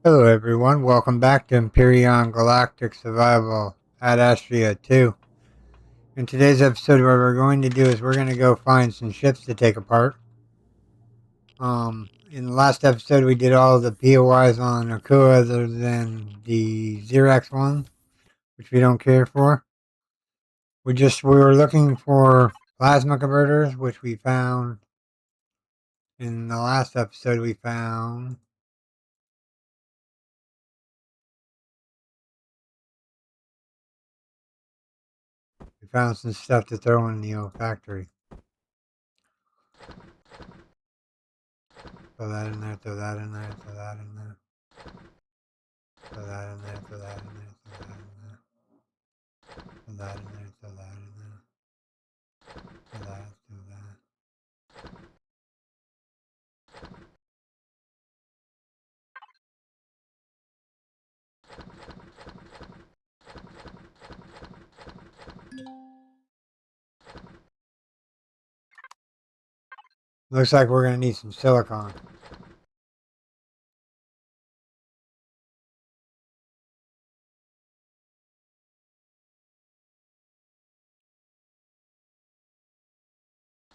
Hello everyone, welcome back to Empyrion Galactic Survival at Astra 2. In today's episode, what we're going to do is we're going to go find some ships to take apart. In the last episode we did all the POIs on Akua other than the Xerax one, which we don't care for. We were looking for plasma converters, which we found in the last episode. We found some stuff to throw in the old factory. Throw that in there, throw that in there, throw that in there. Throw that in there, throw that in there, throw that in there. Throw that in there, throw that in there. Throw that, throw that. Looks like we're going to need some silicon.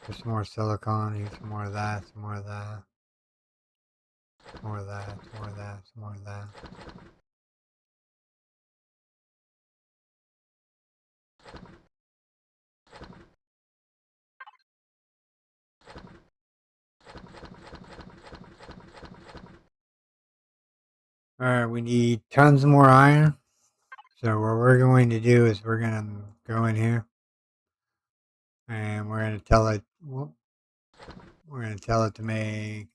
There's some more silicon, need some more of that, some more of that. More of that, some more of that, some more of that. Alright, we need tons more iron. So what we're going to do is we're going to go in here. And we're going to tell it, we're going to tell it to make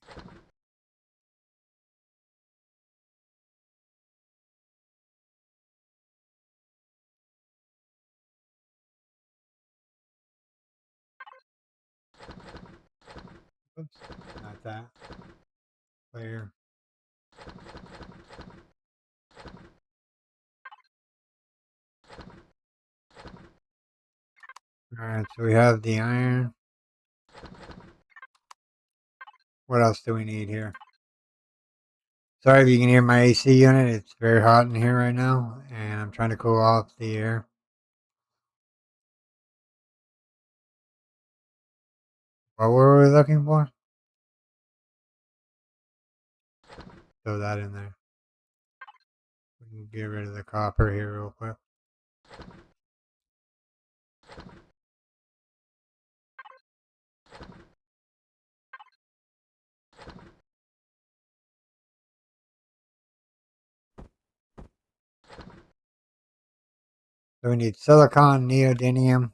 oops, not that. Clear. Alright, so we have the iron. What else do we need here? Sorry if you can hear my AC unit. It's very hot in here right now, and I'm trying to cool off the air. What were we looking for? Throw that in there. We can get rid of the copper here real quick. So we need silicon, neodymium.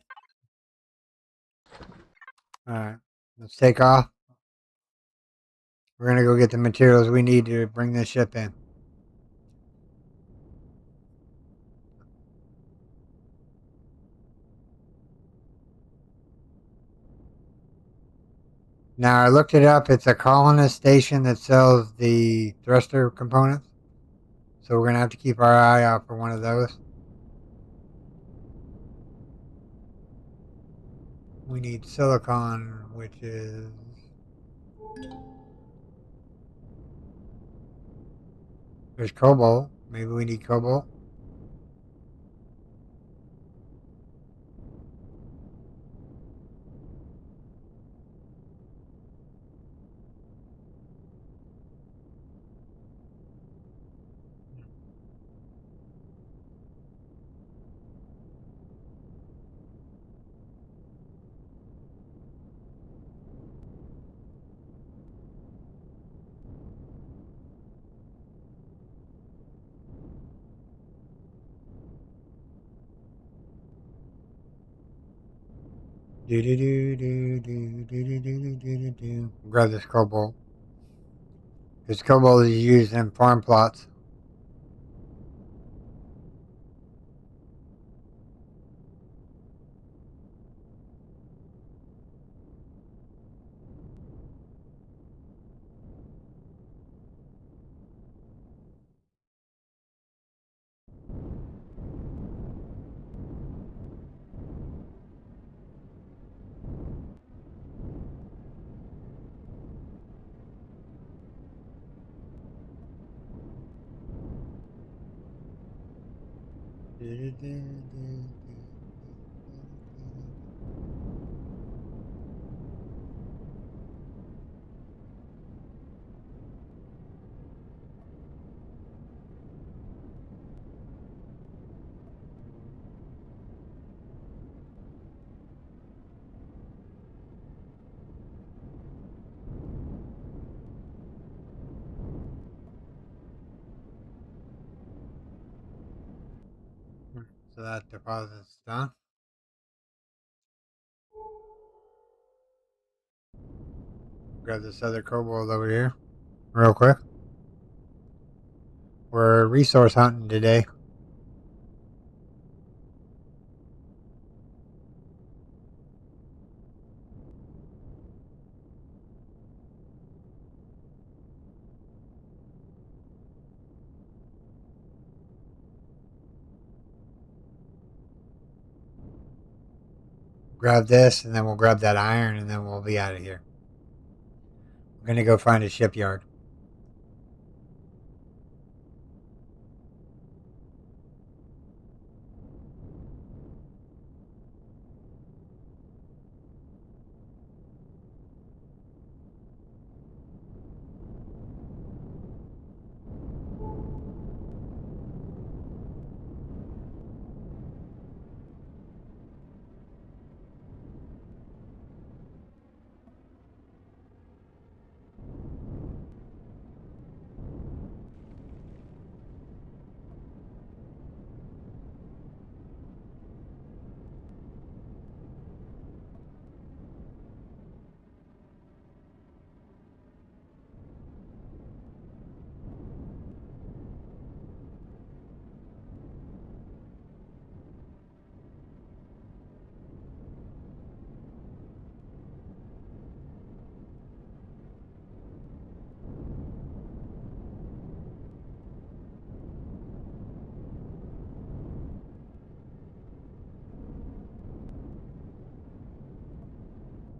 Alright, let's take off. We're going to go get the materials we need to bring this ship in. Now, I looked it up. It's a colonist station that sells the thruster components. So we're going to have to keep our eye out for one of those. We need silicon, which is... There's cobalt. Maybe we need cobalt. Grab this cobalt. This cobalt is used in farm plots. So that deposit's done. Grab this other kobold over here, real quick. We're resource hunting today. Grab this, and then we'll grab that iron, and then we'll be out of here. We're gonna go find a shipyard.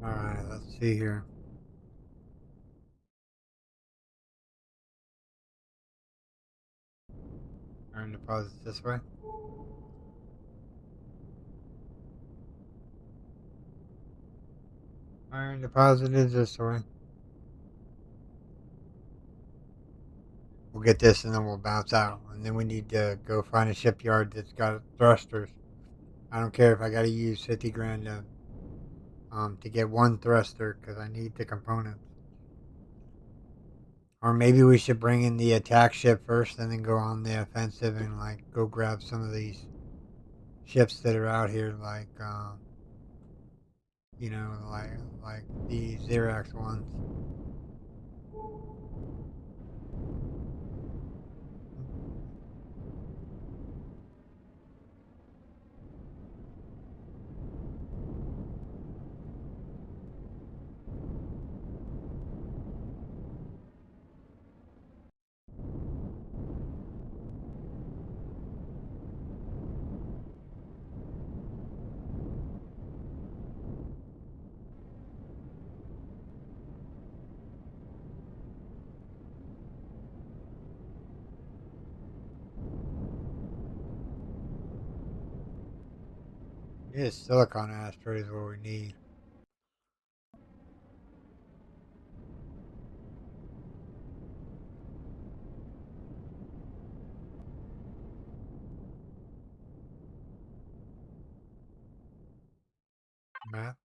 All right, let's see here. Iron deposits this way. Iron deposit is this way. We'll get this, and then we'll bounce out. And then we need to go find a shipyard that's got thrusters. I don't care if I got to use 50 grand to get one thruster because I need the components. Or maybe we should bring in the attack ship first and then go on the offensive and like go grab some of these ships that are out here, like like the Xerax ones. Yeah, silicon Astra is what we need. Map.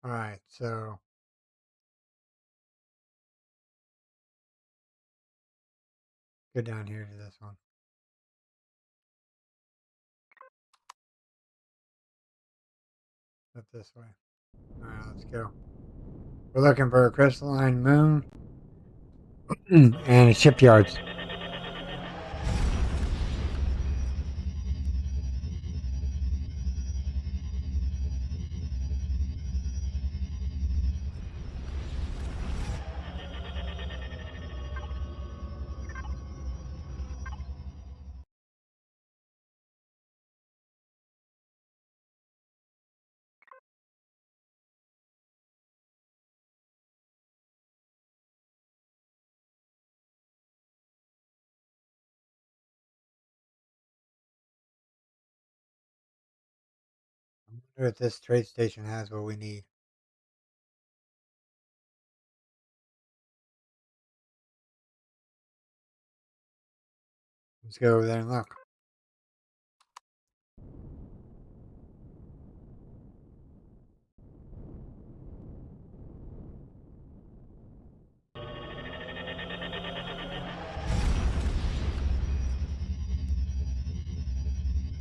All right, so go down here to this one. Up this way. All right, let's go. We're looking for a crystalline moon and shipyards. wonder if this trade station has what we need. Let's go over there and look.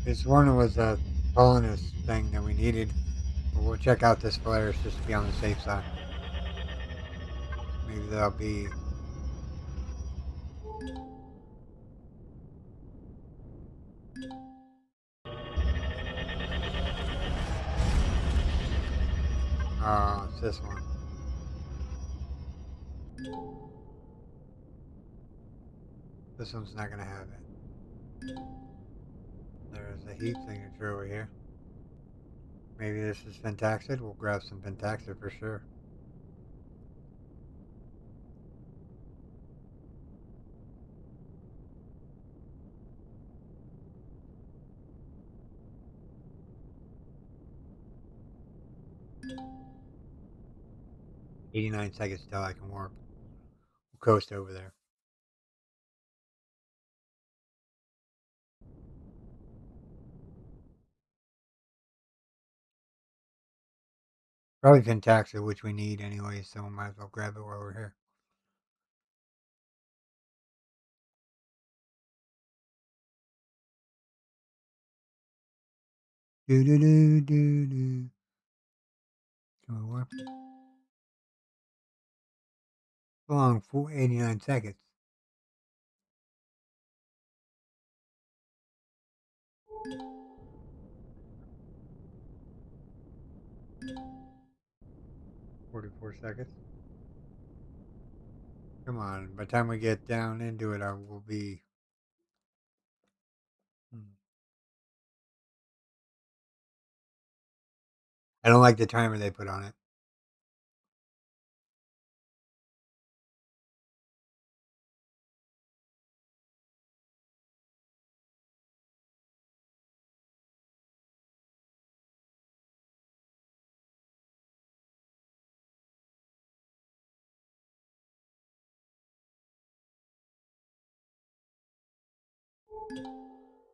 This one was a colonist thing that we needed. But we'll check out this Polaris just to be on the safe side. Maybe that'll be. Oh, it's this one. This one's not going to have it. There's a heat signature over here. Maybe this is pentaxid. We'll grab some pentaxid for sure. $89 till I can warp. We'll coast over there. Probably pentaxid, which we need anyway, so we might as well grab it while we're here. Do do do do do. Can we warp? Long for 89 seconds. $44 seconds. Come on, by the time we get down into it, I will be. I don't like the timer they put on it.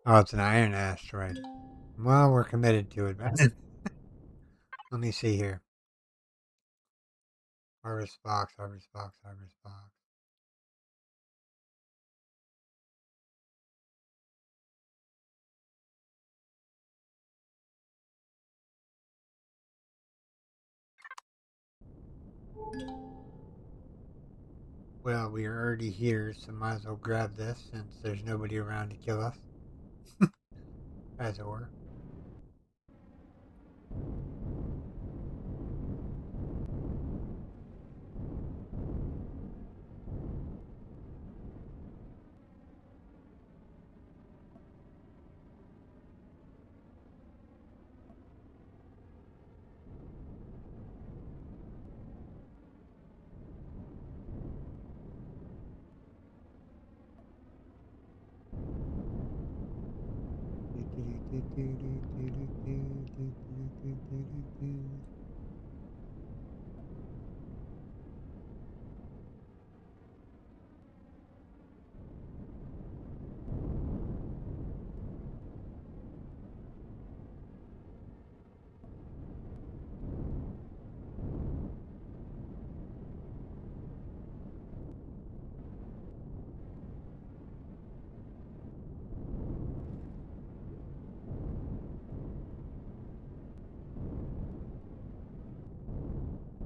Oh, it's an iron asteroid. Well, we're committed to it, man. Let me see here. Harvest box, harvest box, harvest box. Well, we are already here, so might as well grab this since there's nobody around to kill us. As it were.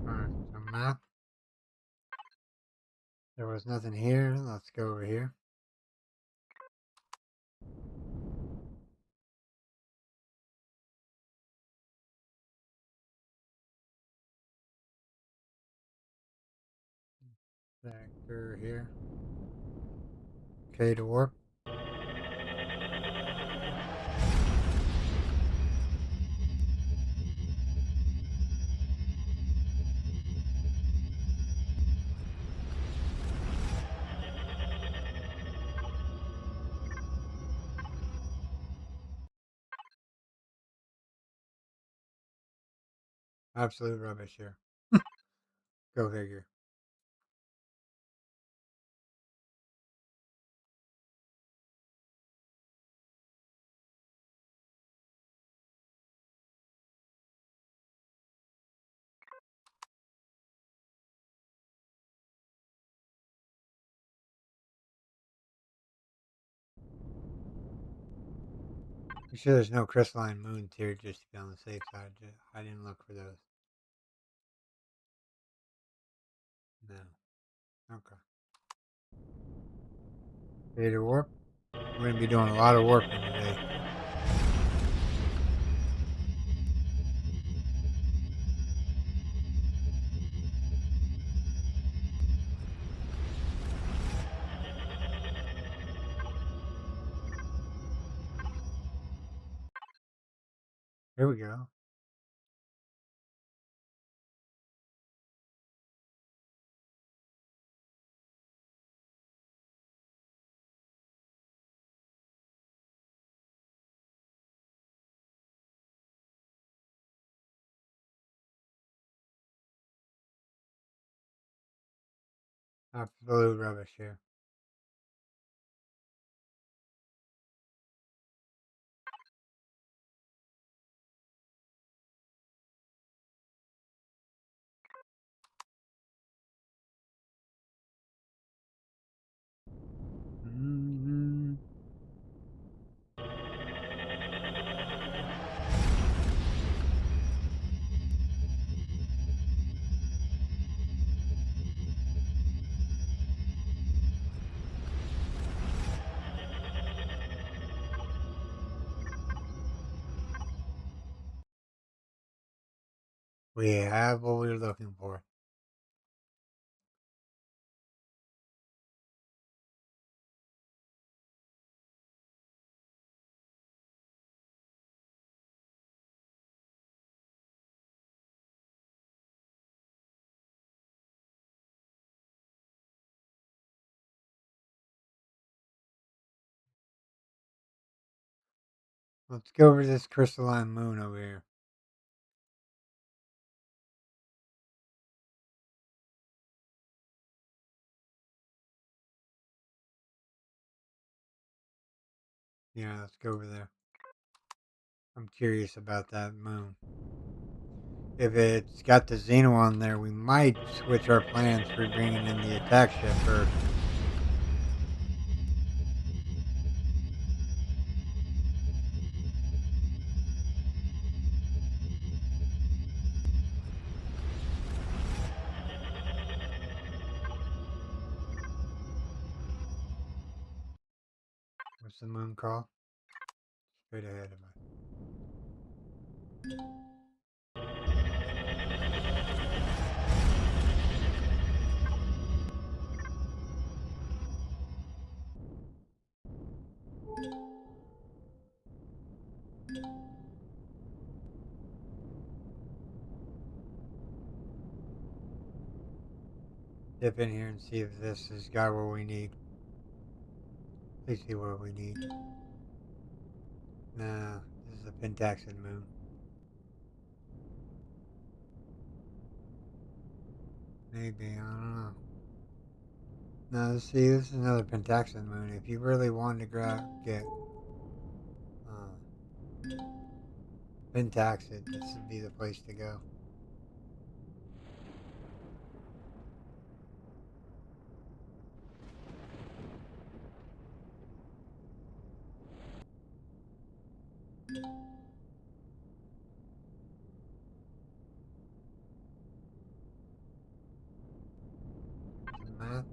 Alright, so map. There was nothing here. Let's go over here. Sector here. Okay, to warp. Absolute rubbish here. Go figure. You sure there's no crystalline moons here just to be on the safe side? I didn't look for those. No. Okay. Ready to warp? We're going to be doing a lot of warping today. Here we go. Absolute rubbish here. Mm-hmm. We have what we were looking for. Let's go over this crystalline moon over here. Yeah, let's go over there. I'm curious about that moon. If it's got the Xeno on there, we might switch our plans for bringing in the attack ship first. What's the moon called? Straight ahead of us. Dip in here and see if this has got what we need. Please see what we need. Nah, this is a pentaxid moon. Maybe, I don't know. No, see, this is another pentaxid moon. If you really wanted to get pentaxid, this would be the place to go. Math?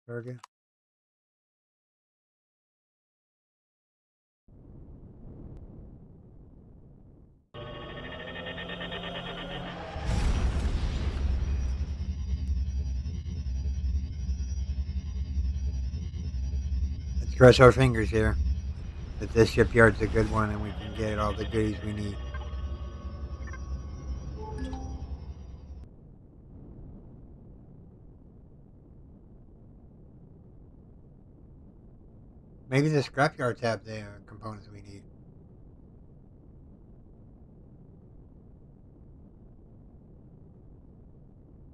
Virgo? Let's cross our fingers here that this shipyard's a good one and we can get all the goodies we need. Maybe the scrapyards have the components we need.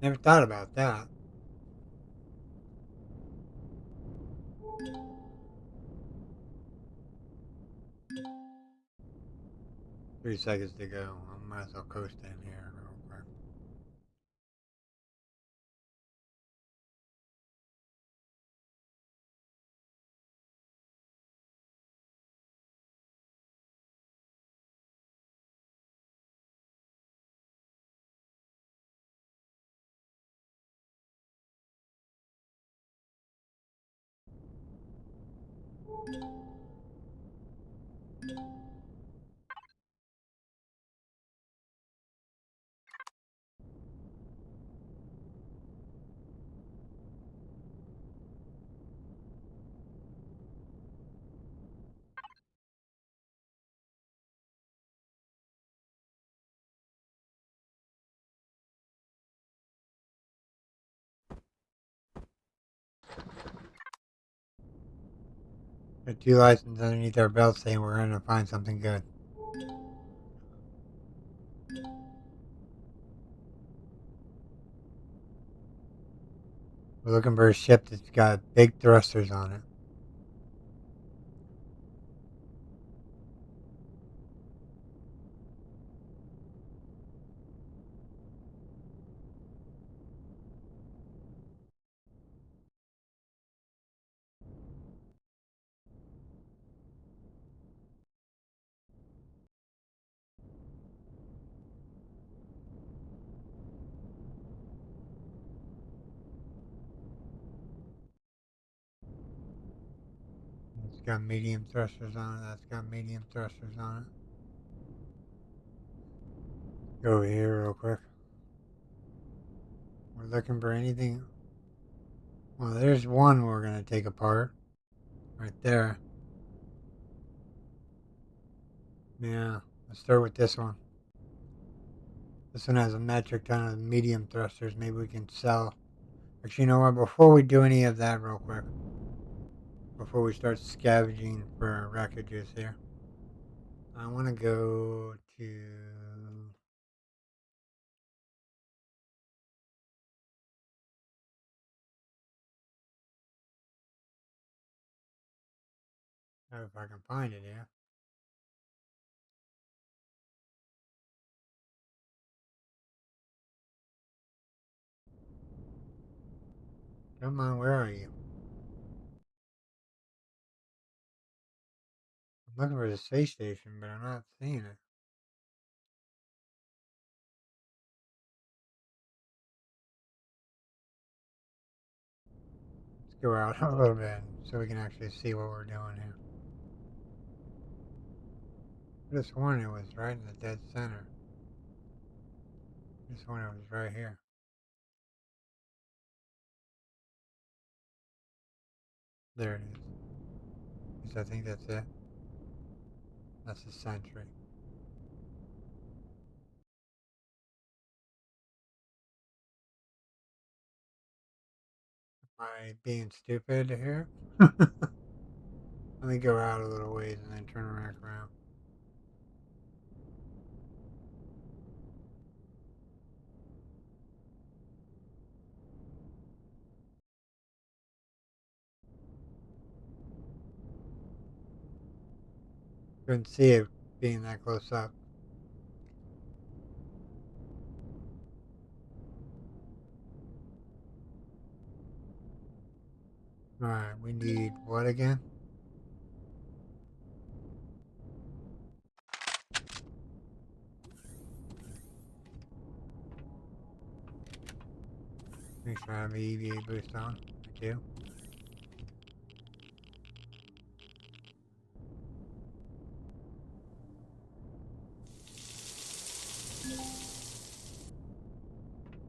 Never thought about that. 3 seconds to go. I might as well coast in here real quick. Got 2 licenses underneath our belt saying we're going to find something good. We're looking for a ship that's got big thrusters on it. It's got medium thrusters on it. That's got medium thrusters on it. Go over here real quick. We're looking for anything. Well, there's one we're going to take apart. Right there. Yeah. Let's start with this one. This one has a metric ton of medium thrusters. Maybe we can sell. Actually, you know what? Before we do any of that real quick. Before we start scavenging for wreckages here. I want to go to... I don't know if I can find it here. Come on, where are you? I'm looking for the space station, but I'm not seeing it. Let's go out a little bit so we can actually see what we're doing here. This one, it was right in the dead center. This one, it was right here. There it is. I think that's it. That's the sentry. Am I being stupid here? Let me go out a little ways and then turn back around. Couldn't see it being that close up. Alright, we need what again? Make sure I have the EVA boost on. I do.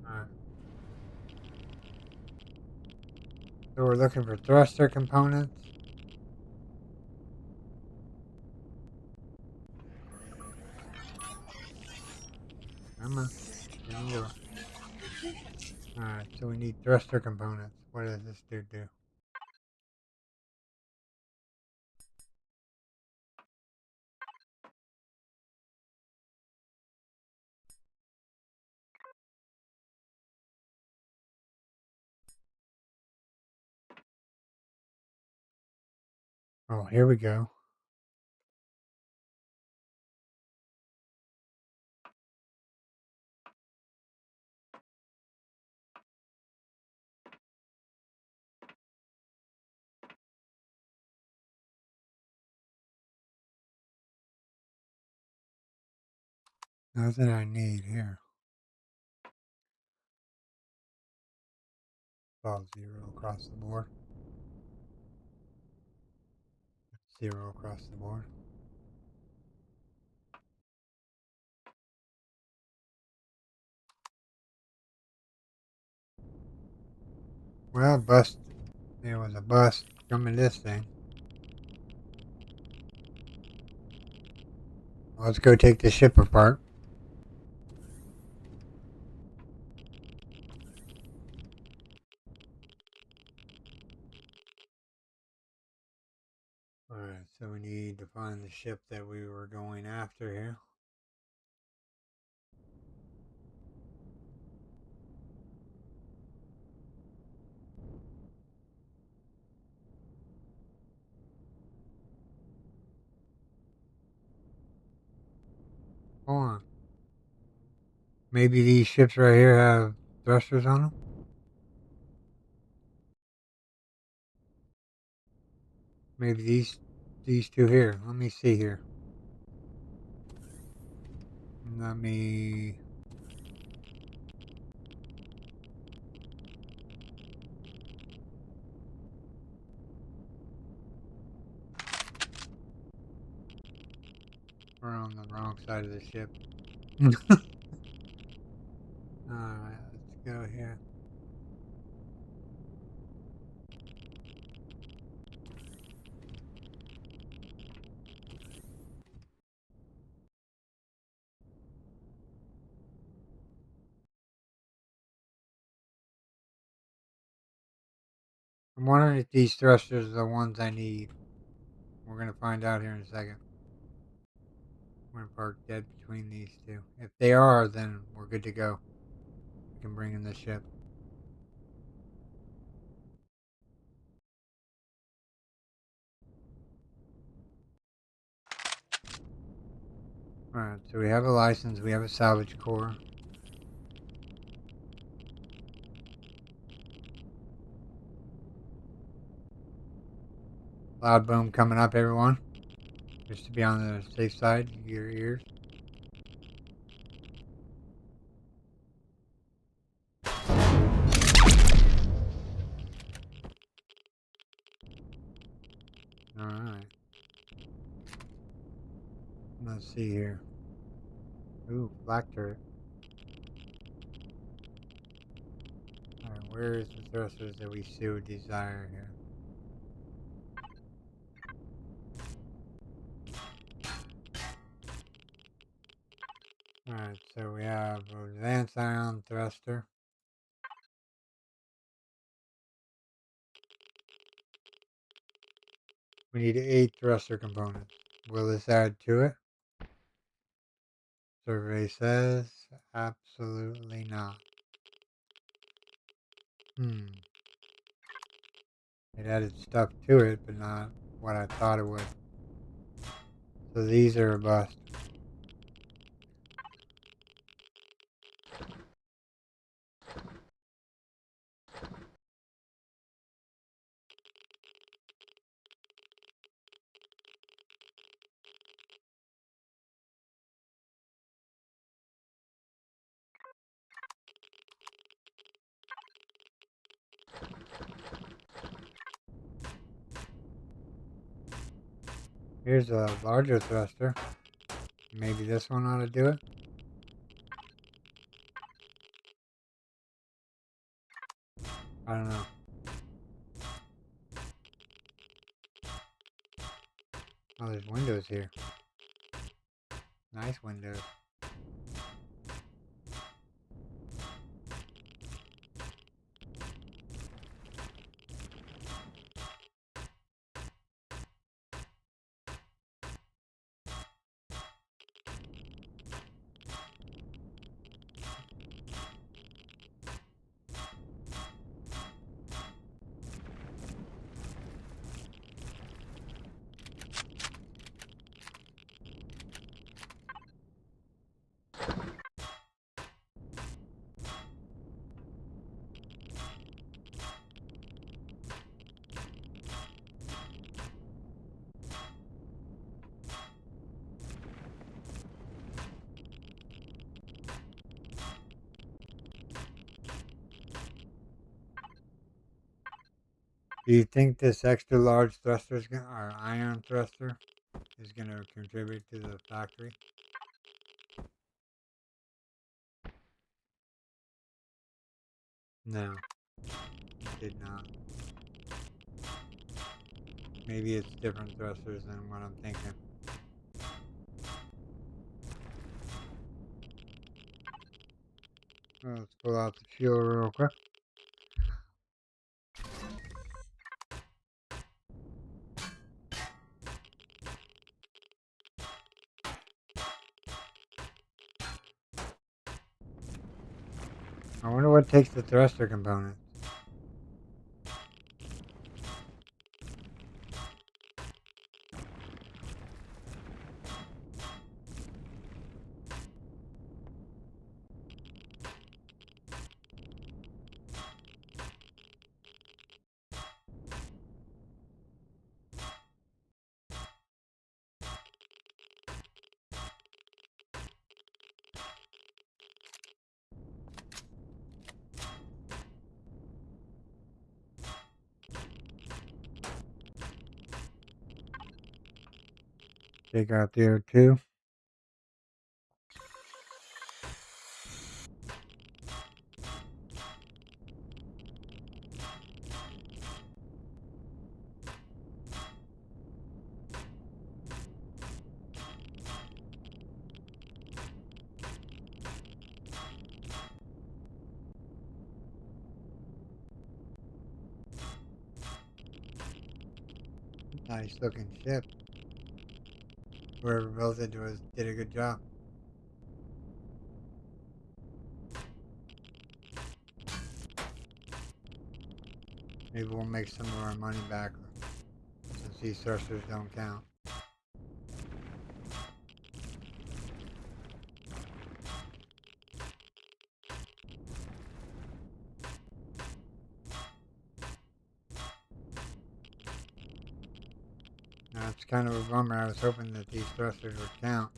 Alright. So we're looking for thruster components. Come on. Get into it. Alright, so we need thruster components. What does this dude do? Oh, here we go. Nothing I need here. All 0 across the board. 0 across the board. Well, bust. There was a bust coming this thing. Let's go take the ship apart. Alright, so we need to find the ship that we were going after here. Hold on. Maybe these ships right here have thrusters on them? Maybe these two here. Let me see here. Let me... We're on the wrong side of the ship. Alright, let's go here. I'm wondering if these thrusters are the ones I need. We're going to find out here in a second. We're going to park dead between these two. If they are, then we're good to go. We can bring in the ship. Alright, so we have a license. We have a salvage core. Loud boom coming up, everyone. Just to be on the safe side, your ears. Alright. Let's see here. Ooh, black turret. Alright, where is the thrusters that we so desire here? Alright, so we have advanced ion thruster. We need 8 thruster components. Will this add to it? Survey says absolutely not. It added stuff to it, but not what I thought it would. So these are a bust. Here's a larger thruster. Maybe this one ought to do it. I don't know. Oh, there's windows here. Nice windows. Do you think this extra large thruster is going, or ion thruster, is going to contribute to the factory? No, it did not. Maybe it's different thrusters than what I'm thinking. Well, let's pull out the fuel real quick. I wonder what takes the thruster component. Take out the O2. Nice looking ship. Whoever built it did a good job. Maybe we'll make some of our money back since these thrusters don't count. Now it's kind of a bummer. I was hoping that these thrusters would count.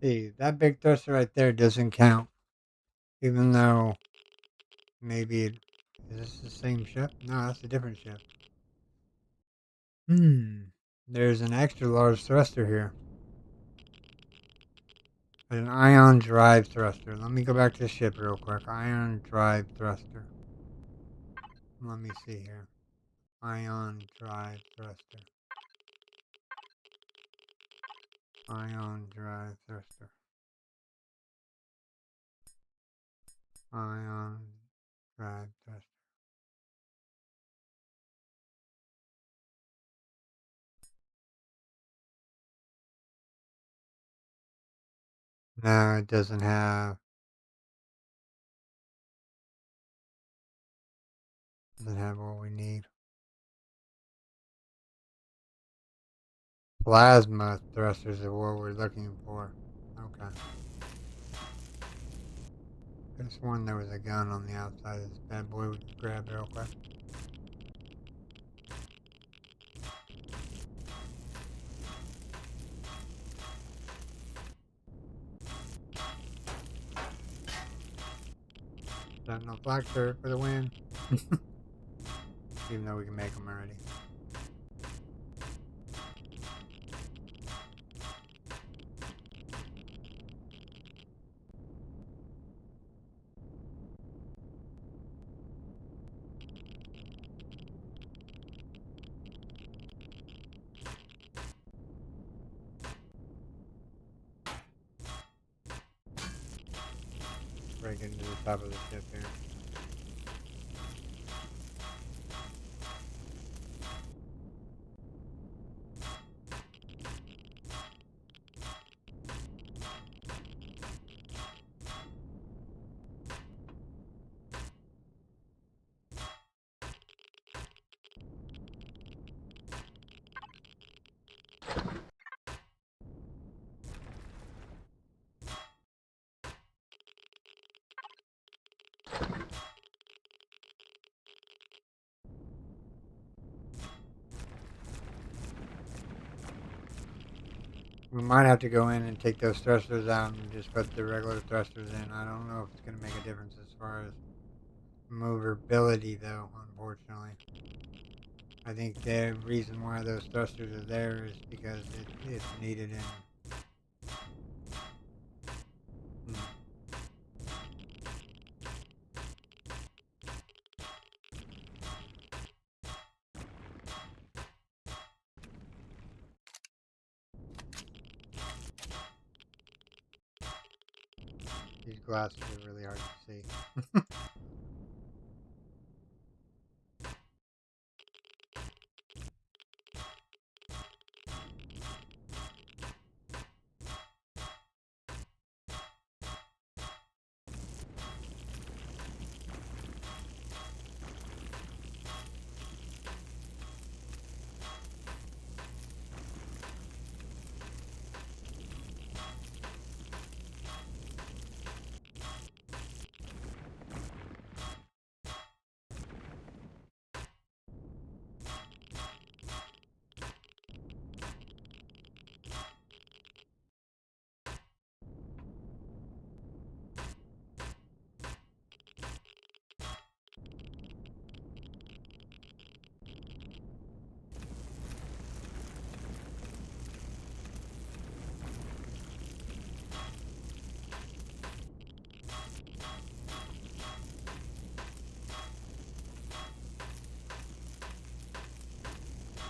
See, that big thruster right there doesn't count. Even though maybe it... Is this the same ship? No, that's a different ship. There's an extra large thruster here. An ion drive thruster. Let me go back to the ship real quick. Ion drive thruster. Let me see here. Ion drive thruster. Ion drive thruster. Ion drive thruster. No, it doesn't have what we need. Plasma thrusters are what we're looking for. Okay. Could have sworn there was a gun on the outside of this bad boy we could grab real quick. Setting no black dirt for the win. Even though we can make them already. Break into the top of the ship here. We might have to go in and take those thrusters out and just put the regular thrusters in. I don't know if it's going to make a difference as far as maneuverability, though, unfortunately. I think the reason why those thrusters are there is because it's needed in. These glasses are really hard to see.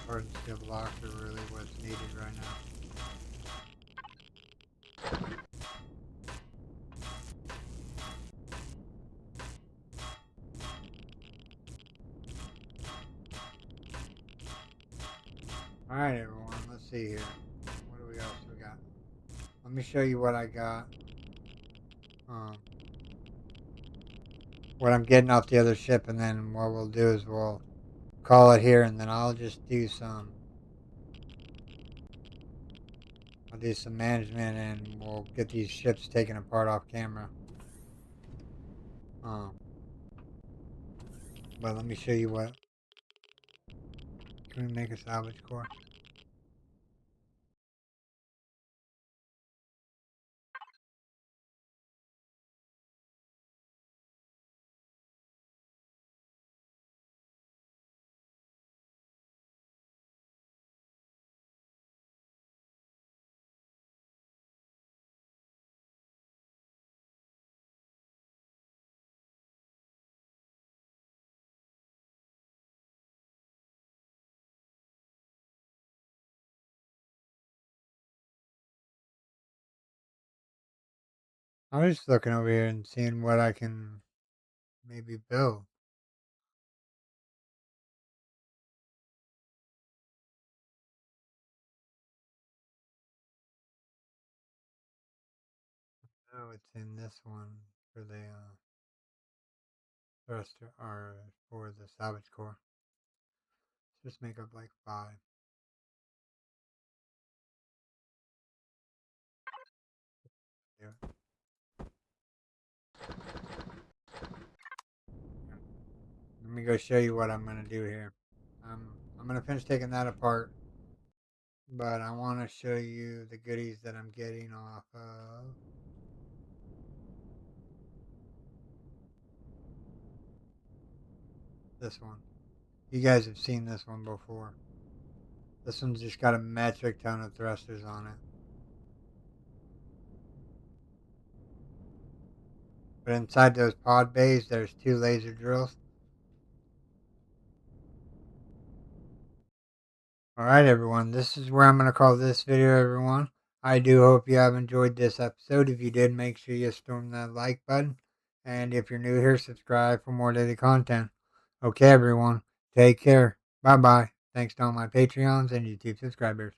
Hard and steel blocks are really what's needed right now. Alright everyone, let's see here. What do we else we got? Let me show you what I got. What I'm getting off the other ship, and then what we'll do is we'll call it here, and then I'll do some management, and we'll get these ships taken apart off camera. But let me show you what. Can we make a salvage core? I was just looking over here and seeing what I can maybe build. Oh, it's in this one for the thruster, or for the salvage core. Let's just make up like 5. Yeah. Let me go show you what I'm gonna do here. I'm gonna finish taking that apart, but I want to show you the goodies that I'm getting off of this one. You guys have seen this one before. This one's just got a metric ton of thrusters on it. But inside those pod bays, there's 2 laser drills. Alright everyone, this is where I'm going to call this video, everyone. I do hope you have enjoyed this episode. If you did, make sure you storm that like button. And if you're new here, subscribe for more daily content. Okay everyone, take care. Bye bye. Thanks to all my Patreons and YouTube subscribers.